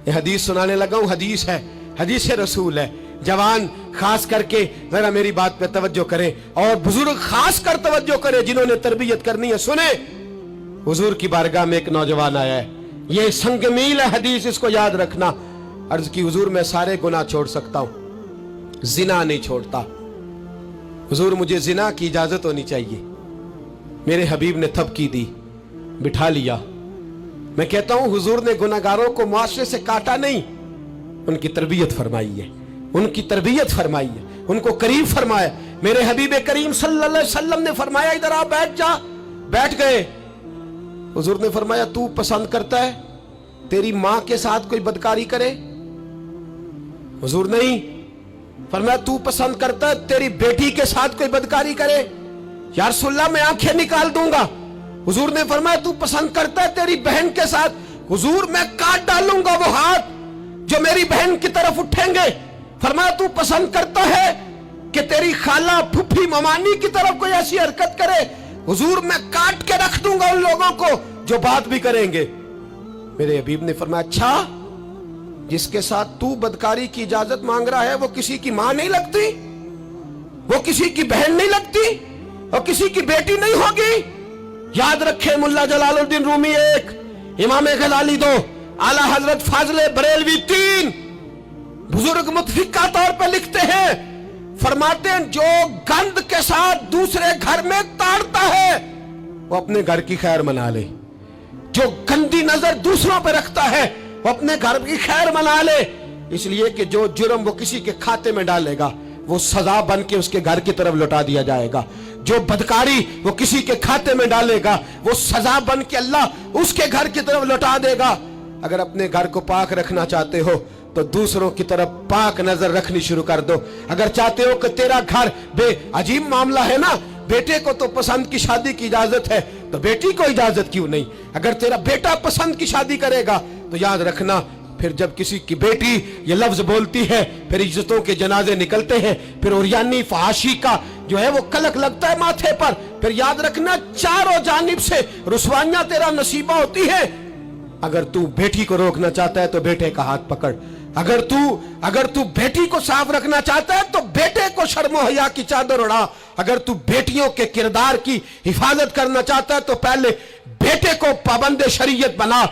ये हदीस सुनाने लगा हूं, हदीस है, हदीस रसूल है। जवान खास करके जरा मेरी बात पे तवज्जो करें और बुजुर्ग खास कर तवज्जो करें जिन्होंने तरबियत करनी है। सुने, हुजूर की बारगाह में एक नौजवान आया है, ये संगमील है हदीस, इसको याद रखना। अर्ज की, हुजूर मैं सारे गुनाह छोड़ सकता हूं, जिना नहीं छोड़ता। हुजूर मुझे जिना की इजाजत होनी चाहिए। मेरे हबीब ने थपकी दी, बिठा लिया। मैं कहता हूं हुजूर ने गुनाहगारों को मुआशरे से काटा नहीं, उनकी तरबियत फरमाई है, उनकी तरबियत फरमाई है, उनको करीब फरमाया। मेरे हबीब करीम सल्लल्लाहु अलैहि वसल्लम ने फरमाया इधर आ, बैठ जा। बैठ गए। हुजूर ने फरमाया तू पसंद करता है तेरी मां के साथ कोई बदकारी करे? हुजूर नहीं। फरमाया तू पसंद करता है तेरी बेटी के साथ कोई बदकारी करे? या रसूलल्लाह मैं आंखें निकाल दूंगा। हुजूर ने फरमाया तू पसंद करता है तेरी बहन के साथ? हुजूर मैं काट डालूंगा वो हाथ जो मेरी बहन की तरफ उठेंगे। फरमाया तू पसंद करता है कि तेरी खाला फुफी ममानी की तरफ कोई ऐसी हरकत करे? हुजूर मैं काट के रख दूंगा उन लोगों को जो बात भी करेंगे। मेरे हबीब ने फरमाया अच्छा, जिसके साथ तू बदकारी की इजाजत मांग रहा है वो किसी की मां नहीं लगती, वो किसी की बहन नहीं लगती, और किसी की बेटी नहीं होगी? याद रखे, मुल्ला जलालुद्दीन रूमी 1, इमाम गजाली 2, आला हजरत फाजले बरेलवी 3, बुजुर्ग मुतफिका तौर पर लिखते हैं, फरमाते हैं जो गंद के साथ दूसरे घर में ताड़ता है वो अपने घर की खैर मना ले। जो गंदी नजर दूसरों पर रखता है वो अपने घर की खैर मना ले। इसलिए कि जो जुर्म वो किसी के खाते में डालेगा वो सजा बन के उसके घर की तरफ लौटा दिया जाएगा। जो बदकारी वो किसी के खाते में डालेगा वो सजा बन के अल्लाह उसके घर की तरफ लौटा देगा। अगर अपने घर को पाक रखना चाहते हो तो दूसरों की तरफ पाक नजर रखनी शुरू कर दो। अगर चाहते हो कि तेरा घर अजीब मामला है ना, बेटे को तो पसंद की शादी की इजाजत है तो बेटी को इजाजत क्यों नहीं? अगर तेरा बेटा पसंद की शादी करेगा तो याद रखना, फिर जब किसी की बेटी ये लफ्ज बोलती है फिर इज्जतों के जनाजे निकलते हैं, फिर उरियानी फहाशी का जो है वो कलक लगता है माथे पर। फिर याद रखना चारों जानिब से रुसवाइयां तेरा नसीबा होती है। अगर तू बेटी को रोकना चाहता है तो बेटे का हाथ पकड़। अगर तू बेटी को साफ रखना चाहता है तो बेटे को शर्मो हया की चादर उड़ा। अगर तू बेटियों के किरदार की हिफाजत करना चाहता है तो पहले बेटे को पाबंद शरीयत बना।